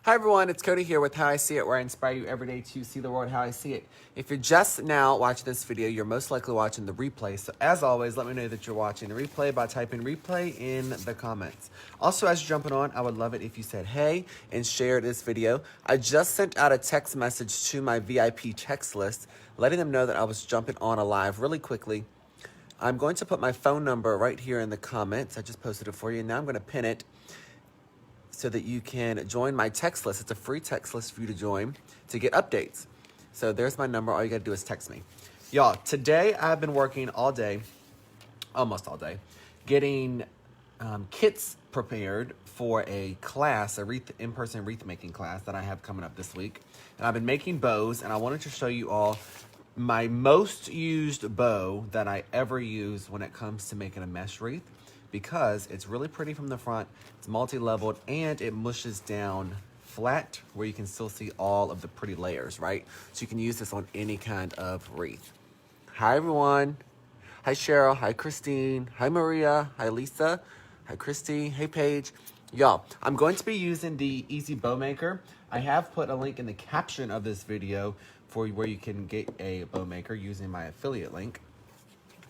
Hi everyone, it's Cody here with How I See It, where I inspire you every day to see the world how I see it. If you're just now watching this video, you're most likely watching the replay. So as always, let me know that you're watching the replay by typing replay in the comments. Also, as you're jumping on, I would love it if you said hey and shared this video. I just sent out a text message to my VIP text list, letting them know that I was jumping on a live really quickly. I'm going to put my phone number right here in the comments. I just posted it for you. Now I'm going to pin it so that you can join my text list. It's a free text list for you to join to get updates. So there's my number. All you got to do is text me. Y'all, today I've been working all day, almost all day, getting kits prepared for a class, a in-person wreath making class that I have coming up this week. And I've been making bows, and I wanted to show you all my most used bow that I ever use when it comes to making a mesh wreath, because it's really pretty from the front, it's multi-leveled, and it mushes down flat where you can still see all of the pretty layers, right? So you can use this on any kind of wreath. Hi everyone. Hi Cheryl, hi Christine, hi Maria, hi Lisa, hi Christy, hey Paige. Y'all, I'm going to be using the Easy Bow Maker. I have put a link in the caption of this video for where you can get a bow maker using my affiliate link.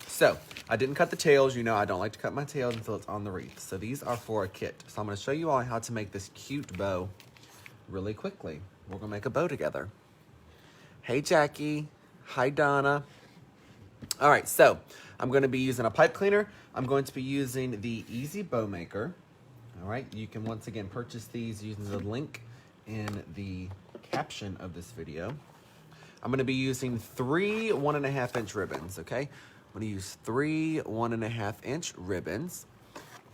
So, I didn't cut the tails. You know I don't like to cut my tails until it's on the wreath. So these are for a kit. So I'm going to show you all how to make this cute bow really quickly. We're going to make a bow together. Hey Jackie. Hi Donna. All right, so I'm going to be using a pipe cleaner. I'm going to be using the Easy Bow Maker. All right, you can once again purchase these using the link in the caption of this video. I'm going to be using 3 1.5 inch ribbons, okay? I'm going to use 3 1.5 inch ribbons,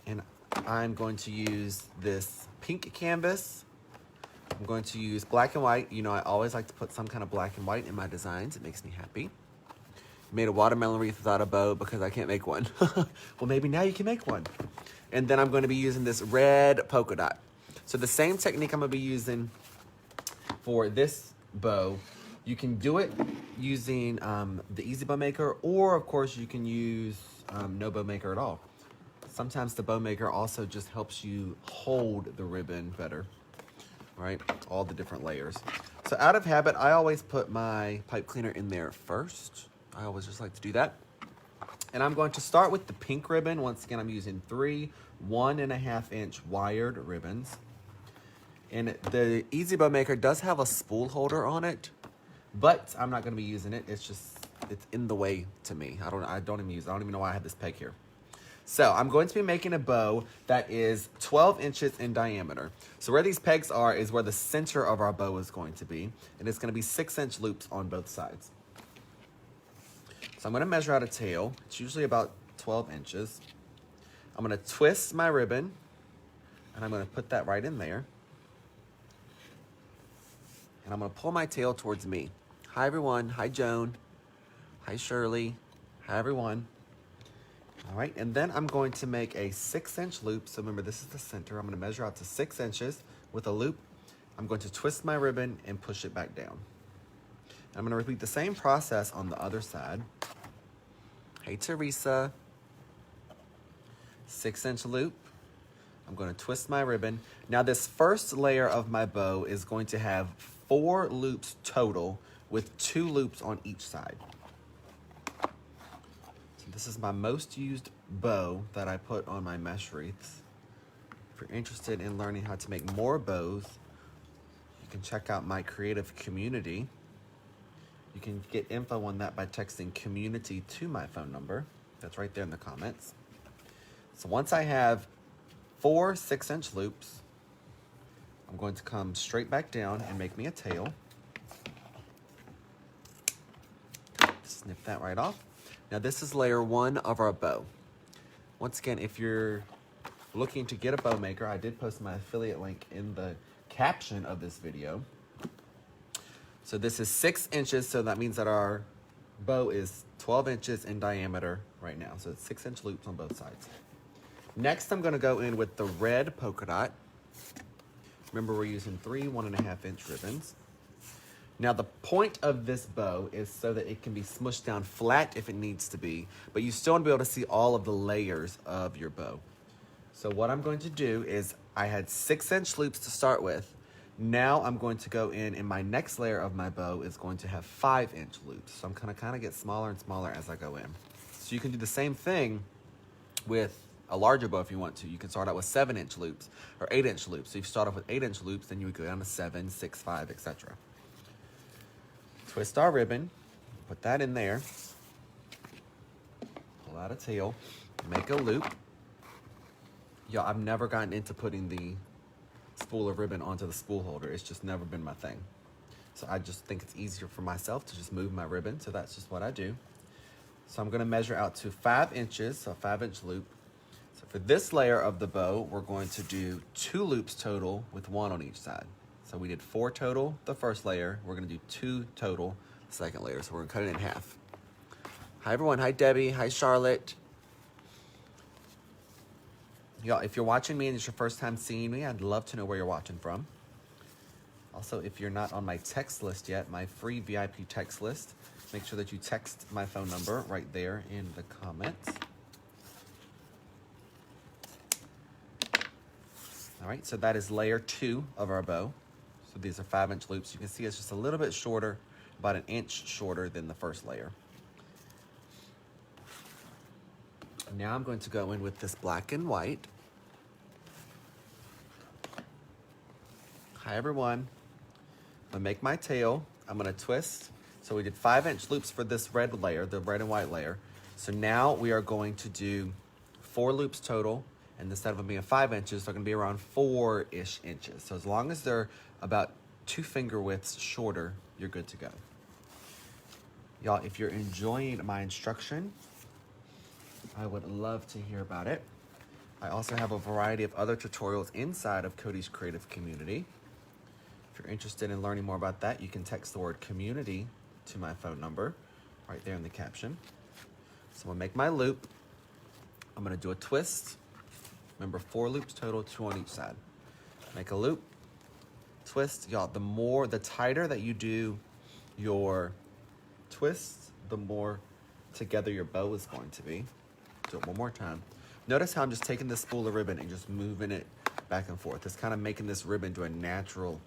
and I'm going to use this pink canvas. I'm going to use black and white. You know, I always like to put some kind of black and white in my designs. It makes me happy. Made a watermelon wreath without a bow because I can't make one. Well, maybe now you can make one. And then I'm going to be using this red polka dot. So the same technique I'm going to be using for this bow, you can do it using the Easy Bow Maker, or of course you can use no bow maker at all. Sometimes the bow maker also just helps you hold the ribbon better, right? All the different layers. So out of habit, I always put my pipe cleaner in there first. I always just like to do that. And I'm going to start with the pink ribbon. Once again, I'm using 3 1.5 inch wired ribbons. And the Easy Bow Maker does have a spool holder on it, but I'm not going to be using it. It's in the way to me. I don't even use it. I don't even know why I have this peg here. So I'm going to be making a bow that is 12 inches in diameter. So where these pegs are is where the center of our bow is going to be. And it's going to be 6-inch loops on both sides. So I'm going to measure out a tail. It's usually about 12 inches. I'm going to twist my ribbon, and I'm going to put that right in there. And I'm going to pull my tail towards me. Hi, everyone. Hi, Joan. Hi, Shirley. Hi, everyone. All right, and then I'm going to make a 6-inch loop. So remember, this is the center. I'm going to measure out to 6 inches with a loop. I'm going to twist my ribbon and push it back down. I'm going to repeat the same process on the other side. Hey, Teresa. 6-inch loop. I'm going to twist my ribbon. Now, this first layer of my bow is going to have 4 loops total with 2 loops on each side. So this is my most used bow that I put on my mesh wreaths. If you're interested in learning how to make more bows, you can check out my creative community. You can get info on that by texting community to my phone number. That's right there in the comments. So once I have 4 6-inch loops, I'm going to come straight back down and make me a tail. Snip that right off. Now this is layer 1 of our bow. Once again, if you're looking to get a bow maker, I did post my affiliate link in the caption of this video. So this is 6 inches, so that means that our bow is 12 inches in diameter right now. So it's 6-inch loops on both sides. Next, I'm going to go in with the red polka dot. Remember, we're using 3 1.5 inch ribbons. Now, the point of this bow is so that it can be smushed down flat if it needs to be, but you still want to be able to see all of the layers of your bow. So what I'm going to do is, I had 6-inch loops to start with. Now I'm going to go in, and my next layer of my bow is going to have 5-inch loops. So I'm gonna kind of get smaller and smaller as I go in. So you can do the same thing with a larger bow if you want to. You can start out with 7-inch loops or 8-inch loops. So if you start off with 8-inch loops, then you would go down to 7, 6, 5, etc. Twist our ribbon, put that in there, pull out a tail, make a loop. Y'all, I've never gotten into putting the spool of ribbon onto the spool holder. It's just never been my thing. So I just think it's easier for myself to just move my ribbon. So that's just what I do. So I'm gonna measure out to 5 inches, so a 5-inch loop. So for this layer of the bow, we're going to do 2 loops total with 1 on each side. So we did 4 total the first layer. We're gonna do 2 total the second layer. So we're gonna cut it in half. Hi everyone, hi Debbie, hi Charlotte. Y'all, if you're watching me and it's your first time seeing me, I'd love to know where you're watching from. Also, if you're not on my text list yet, my free VIP text list, make sure that you text my phone number right there in the comments. All right, so that is layer 2 of our bow. So these are 5-inch loops. You can see it's just a little bit shorter, about 1 inch shorter than the first layer. Now I'm going to go in with this black and white. Hi everyone. I'm gonna make my tail. I'm gonna twist. So we did 5-inch loops for this red layer, the red and white layer. So now we are going to do 4 loops total, and instead of them being 5 inches, they're gonna be around 4-ish inches. So as long as they're about 2 finger widths shorter, you're good to go. Y'all, if you're enjoying my instruction, I would love to hear about it. I also have a variety of other tutorials inside of Cody's creative community. If you're interested in learning more about that, you can text the word community to my phone number right there in the caption. So I'm gonna make my loop. I'm gonna do a twist. Remember, 4 loops total, 2 on each side. Make a loop, twist. Y'all, the tighter that you do your twists, the more together your bow is going to be. Do it one more time. Notice how I'm just taking this spool of ribbon and just moving it back and forth. It's kind of making this ribbon do a natural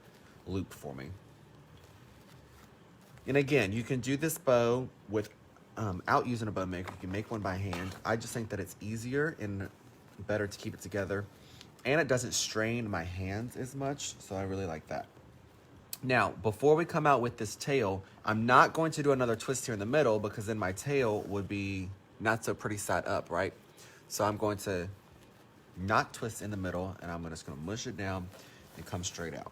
loop for me. And again, you can do this bow without using a bow maker. You can make one by hand. I just think that it's easier and better to keep it together. And it doesn't strain my hands as much, so I really like that. Now, before we come out with this tail, I'm not going to do another twist here in the middle because then my tail would be not so pretty side up, right? So I'm going to not twist in the middle, and I'm just gonna mush it down and come straight out.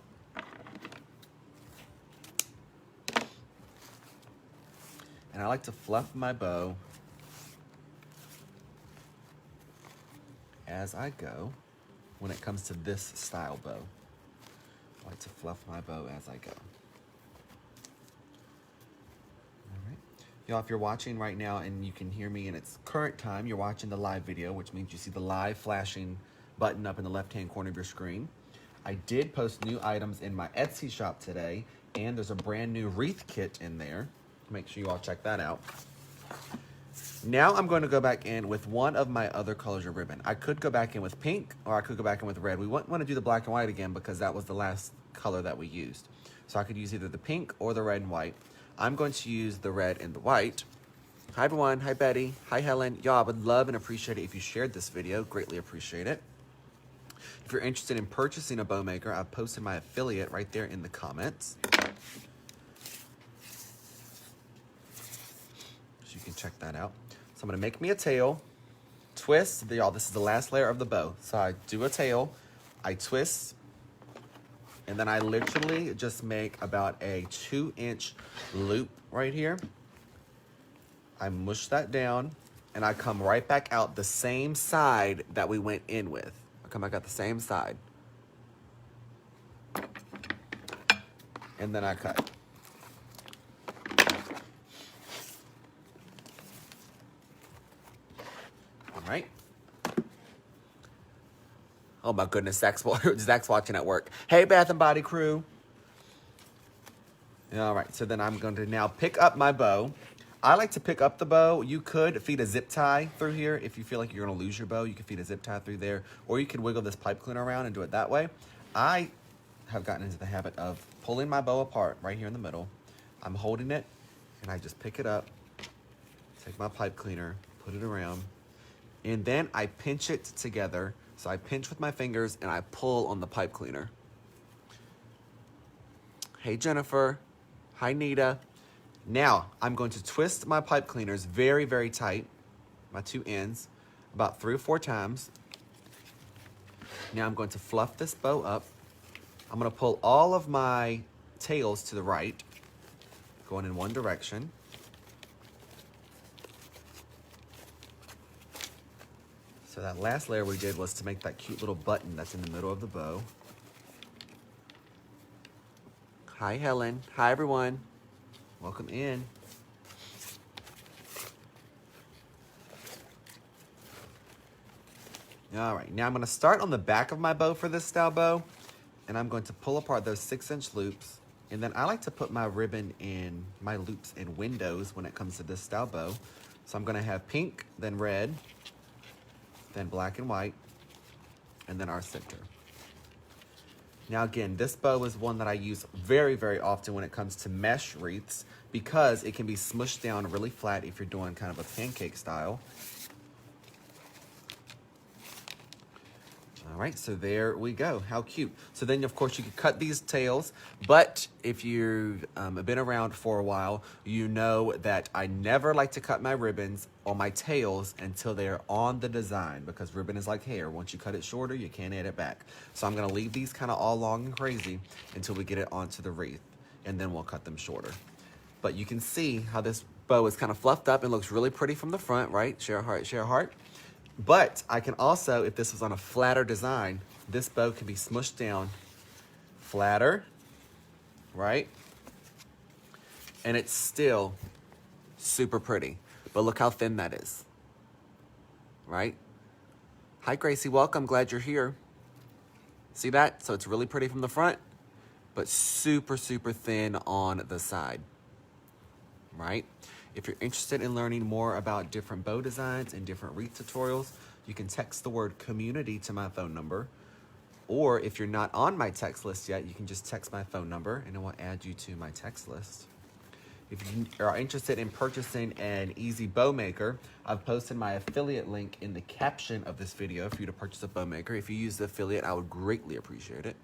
And I like to fluff my bow as I go when it comes to this style bow. I like to fluff my bow as I go. Y'all, if you're watching right now and you can hear me in its current time, you're watching the live video, which means you see the live flashing button up in the left-hand corner of your screen. I did post new items in my Etsy shop today, and there's a brand new wreath kit in there. Make sure you all check that out. Now I'm going to go back in with one of my other colors of ribbon. I could go back in with pink, or I could go back in with red. We wouldn't want to do the black and white again because that was the last color that we used. So I could use either the pink or the red and white. I'm going to use the red and the white. Hi everyone, hi Betty, hi Helen. Y'all, I would love and appreciate it if you shared this video. Greatly appreciate it. If you're interested in purchasing a bow maker, I've posted my affiliate right there in the comments. So you can check that out. So I'm gonna make me a tail, twist. Y'all, this is the last layer of the bow. So I do a tail, I twist, and then I literally just make about a 2-inch loop right here. I mush that down, and I come right back out the same side that we went in with. I come back out the same side. And then I cut. All right. Oh my goodness, Zach's watching at work. Hey, Bath and Body crew. All right, so then I'm going to now pick up my bow. I like to pick up the bow. You could feed a zip tie through here. If you feel like you're gonna lose your bow, you can feed a zip tie through there, or you can wiggle this pipe cleaner around and do it that way. I have gotten into the habit of pulling my bow apart right here in the middle. I'm holding it, and I just pick it up, take my pipe cleaner, put it around, and then I pinch it together. So I pinch with my fingers, and I pull on the pipe cleaner. Hey, Jennifer. Hi, Nita. Now, I'm going to twist my pipe cleaners very, very tight, my two ends, about 3 or 4 times. Now I'm going to fluff this bow up. I'm going to pull all of my tails to the right, going in one direction. So that last layer we did was to make that cute little button that's in the middle of the bow. Hi, Helen. Hi, everyone. Welcome in. All right, now I'm going to start on the back of my bow for this style bow, and I'm going to pull apart those 6-inch loops, and then I like to put my ribbon in my loops in windows when it comes to this style bow. So I'm going to have pink, then red, then black and white, and then our center. Now again, this bow is one that I use very, very often when it comes to mesh wreaths because it can be smushed down really flat if you're doing kind of a pancake style. All right, so there we go. How cute. So then, of course, you can cut these tails, but if you've been around for a while, you know that I never like to cut my ribbons on my tails until they're on the design because ribbon is like hair. Once you cut it shorter, you can't add it back. So I'm going to leave these kind of all long and crazy until we get it onto the wreath, and then we'll cut them shorter. But you can see how this bow is kind of fluffed up and looks really pretty from the front, right? Share a heart, share a heart. But I can also, if this was on a flatter design, this bow can be smushed down flatter, right? And it's still super pretty. But look how thin that is, right? Hi, Gracie, welcome, glad you're here. See that? So it's really pretty from the front, but super, super thin on the side, right? If you're interested in learning more about different bow designs and different wreath tutorials, you can text the word community to my phone number. Or if you're not on my text list yet, you can just text my phone number and it will add you to my text list. If you are interested in purchasing an easy bow maker, I've posted my affiliate link in the caption of this video for you to purchase a bow maker. If you use the affiliate, I would greatly appreciate it.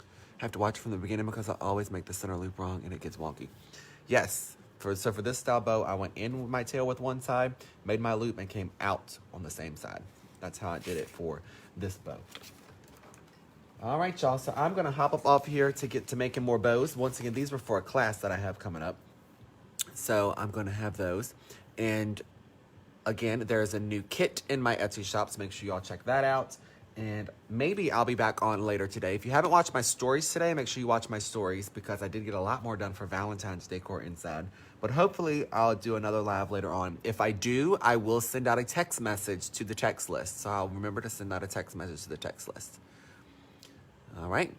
I have to watch from the beginning because I always make the center loop wrong and it gets wonky. Yes. So for this style bow, I went in with my tail with one side, made my loop, and came out on the same side. That's how I did it for this bow. All right, y'all. So I'm going to hop up off here to get to making more bows. Once again, these were for a class that I have coming up. So I'm going to have those. And again, there's a new kit in my Etsy shop, so make sure y'all check that out. And maybe I'll be back on later today. If you haven't watched my stories today, make sure you watch my stories because I did get a lot more done for Valentine's decor inside. But hopefully I'll do another live later on. If I do, I will send out a text message to the text list. So I'll remember to send out a text message to the text list. All right.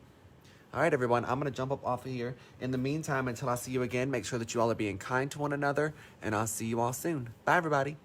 All right, everyone. I'm going to jump up off of here. In the meantime, until I see you again, make sure that you all are being kind to one another. And I'll see you all soon. Bye, everybody.